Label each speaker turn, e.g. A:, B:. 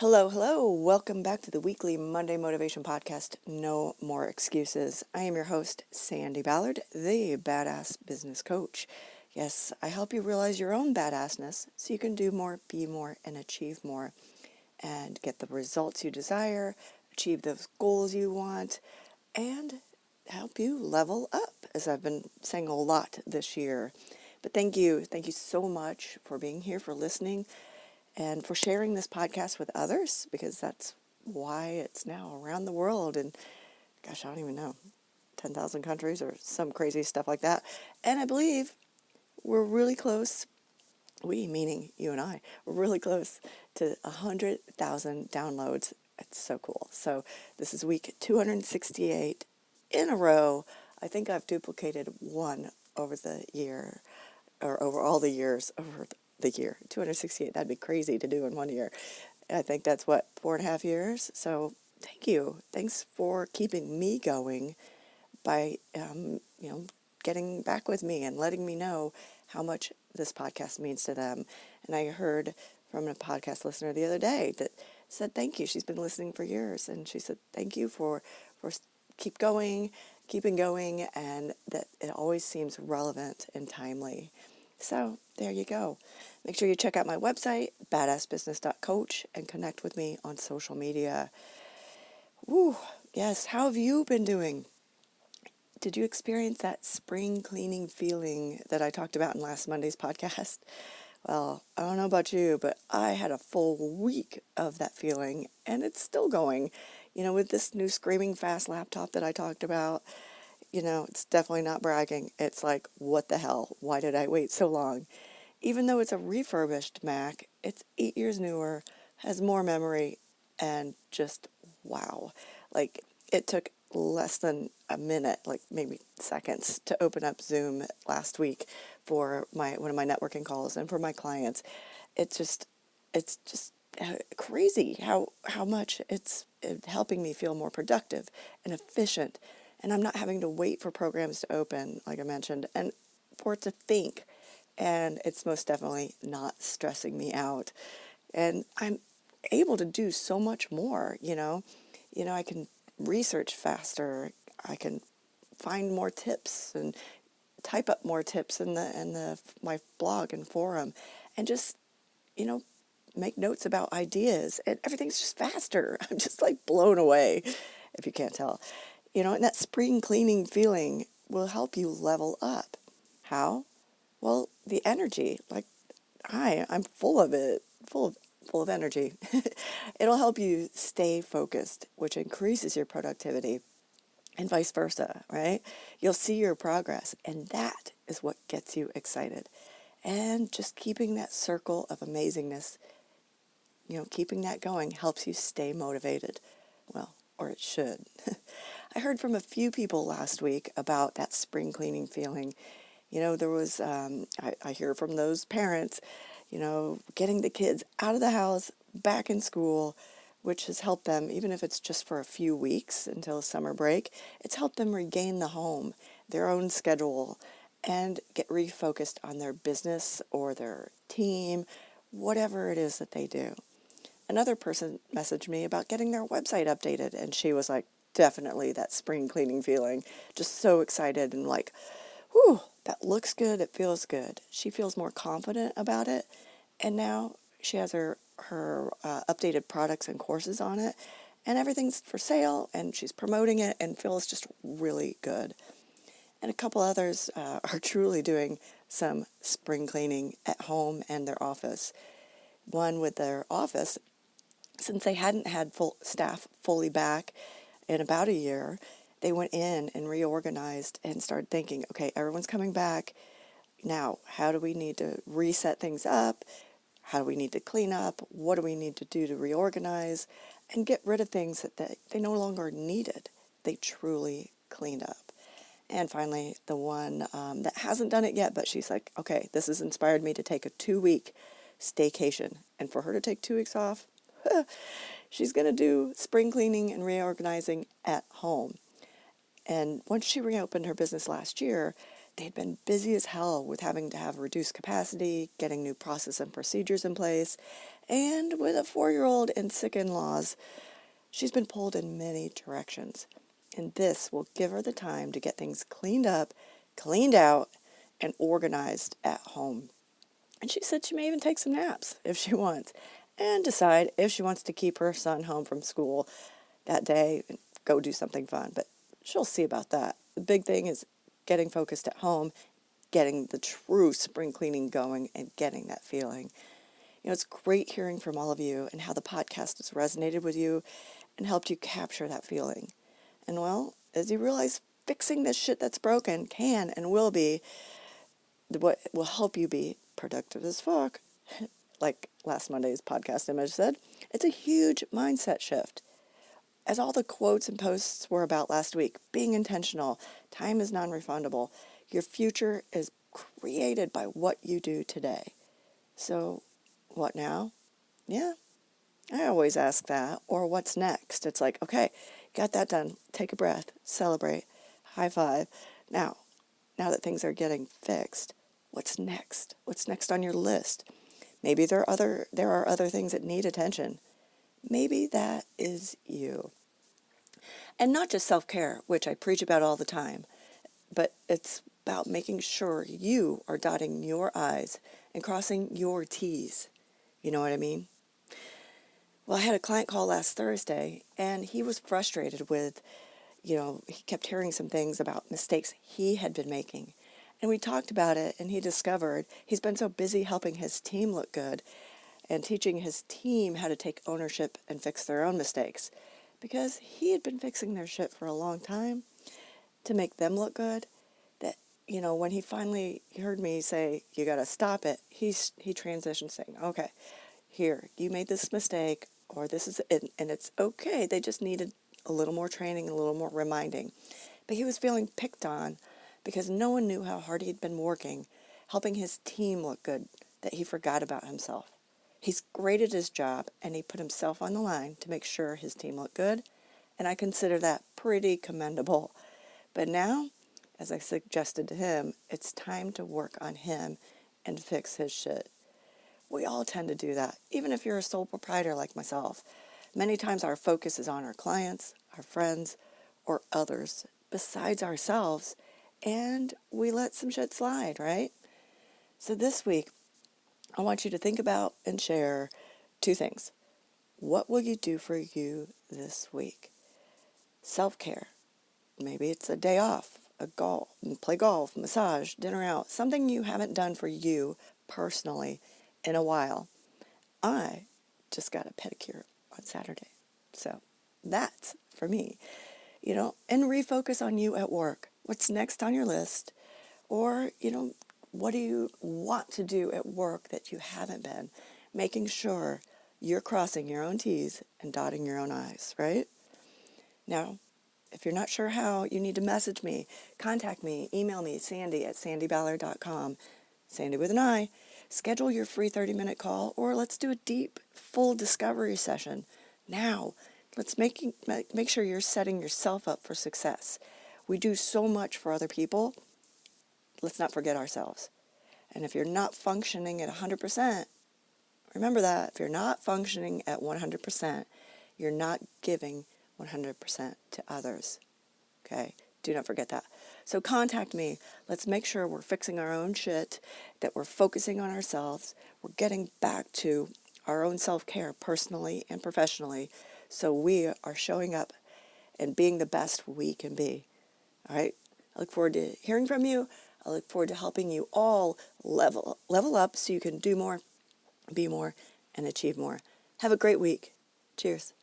A: Hello, hello. Welcome back to the weekly Monday Motivation Podcast, No More Excuses. I am your host, Sandy Ballard, the Badass Business Coach. Yes, I help you realize your own badassness so you can do more, be more, and achieve more, and get the results you desire, achieve those goals you want, and help you level up, as I've been saying a lot this year. But thank you so much for being here, for listening, and for sharing this podcast with others, because that's why it's now around the world. And gosh, I don't even know, 10,000 countries or some crazy stuff like that. And I believe we're really close, we meaning you and I, we're really close to 100,000 downloads. It's so cool. So this is week 268 in a row. I think I've duplicated one over the year, or over all the years over the year. 268, that'd be crazy to do in 1 year. I think that's what, 4.5 years? So thank you. Thanks for keeping me going by, getting back with me and letting me know how much this podcast means to them. And I heard from a podcast listener the other day that said thank you. She's been listening for years, and she said thank you for keeping going, and that it always seems relevant and timely. So there you go. Make sure you check out my website, badassbusiness.coach, and connect with me on social media. Woo, yes, how have you been doing? Did you experience that spring cleaning feeling that I talked about in last Monday's podcast? Well, I don't know about you, but I had a full week of that feeling, and it's still going. With this new screaming fast laptop that I talked about, it's definitely not bragging. It's like, what the hell? Why did I wait so long? Even though it's a refurbished Mac, it's 8 years newer, has more memory, and just wow. Like, it took less than a minute, like maybe seconds, to open up Zoom last week for one of my networking calls and for my clients. It's just crazy how much it's helping me feel more productive and efficient. And I'm not having to wait for programs to open, like I mentioned, and for it to think. And it's most definitely not stressing me out. And I'm able to do so much more, I can research faster. I can find more tips and type up more tips in the my blog and forum, and just, you know, make notes about ideas, and everything's just faster. I'm just like blown away, if you can't tell. And that spring cleaning feeling will help you level up. How? Well, the energy, like I'm full of it, full of energy. It'll help you stay focused, which increases your productivity, and vice versa, right? You'll see your progress, and that is what gets you excited. And just keeping that circle of amazingness, keeping that going helps you stay motivated. Well, or it should. I heard from a few people last week about that spring cleaning feeling. There was, I hear from those parents, getting the kids out of the house, back in school, which has helped them, even if it's just for a few weeks until summer break, it's helped them regain the home, their own schedule, and get refocused on their business or their team, whatever it is that they do. Another person messaged me about getting their website updated, and she was like, definitely that spring cleaning feeling, just so excited and like, whew, that looks good, it feels good. She feels more confident about it, and now she has her updated products and courses on it, and everything's for sale, and she's promoting it and feels just really good. And a couple others are truly doing some spring cleaning at home and their office. One with their office, since they hadn't had full staff fully back in about a year, they went in and reorganized and started thinking, okay, everyone's coming back. Now, how do we need to reset things up? How do we need to clean up? What do we need to do to reorganize and get rid of things that they no longer needed? They truly cleaned up. And finally, the one that hasn't done it yet, but she's like, okay, this has inspired me to take a 2-week staycation. And for her to take 2 weeks off, she's going to do spring cleaning and reorganizing at home. And once she reopened her business last year, they'd been busy as hell with having to have reduced capacity, getting new process and procedures in place. And with a 4-year-old and sick in-laws, she's been pulled in many directions. And this will give her the time to get things cleaned up, cleaned out, and organized at home. And she said she may even take some naps if she wants, and decide if she wants to keep her son home from school that day and go do something fun. But she'll see about that. The big thing is getting focused at home, getting the true spring cleaning going, and getting that feeling. It's great hearing from all of you and how the podcast has resonated with you and helped you capture that feeling. And well, as you realize, fixing this shit that's broken can and will be what will help you be productive as fuck. Like last Monday's podcast image said, it's a huge mindset shift. As all the quotes and posts were about last week, being intentional, time is non-refundable. Your future is created by what you do today. So, what now? Yeah, I always ask that. Or what's next? It's like, okay, got that done. Take a breath, celebrate, high five. Now that things are getting fixed, what's next? What's next on your list? Maybe there are other things that need attention. Maybe that is you. And not just self-care, which I preach about all the time, but it's about making sure you are dotting your I's and crossing your T's. You know what I mean? Well, I had a client call last Thursday, and he was frustrated with, he kept hearing some things about mistakes he had been making. And we talked about it, and he discovered he's been so busy helping his team look good and teaching his team how to take ownership and fix their own mistakes, because he had been fixing their shit for a long time to make them look good, that, when he finally heard me say, you got to stop it, he transitioned saying, okay, here, you made this mistake, or this is it, and it's okay. They just needed a little more training, a little more reminding. But he was feeling picked on because no one knew how hard he'd been working, helping his team look good, that he forgot about himself. He's great at his job, and he put himself on the line to make sure his team looked good, and I consider that pretty commendable. But now, as I suggested to him, it's time to work on him and fix his shit. We all tend to do that, even if you're a sole proprietor like myself. Many times our focus is on our clients, our friends, or others besides ourselves, and we let some shit slide, right? So this week, I want you to think about and share 2 things. What will you do for you this week? Self-care. Maybe it's a day off, play golf, massage, dinner out, something you haven't done for you personally in a while. I just got a pedicure on Saturday. So that's for me, and refocus on you at work. What's next on your list? Or, what do you want to do at work that you haven't been? Making sure you're crossing your own T's and dotting your own I's, right? Now, if you're not sure how, you need to message me, contact me, email me, sandy@sandyballard.com, Sandy with an I. Schedule your free 30-minute call, or let's do a deep, full discovery session. Now, let's make sure you're setting yourself up for success. We do so much for other people. Let's not forget ourselves. And if you're not functioning at 100%, remember that. If you're not functioning at 100%, you're not giving 100% to others. Okay? Do not forget that. So contact me. Let's make sure we're fixing our own shit, that we're focusing on ourselves. We're getting back to our own self-care personally and professionally, so we are showing up and being the best we can be. All right? I look forward to hearing from you. I look forward to helping you all level up so you can do more, be more, and achieve more. Have a great week. Cheers.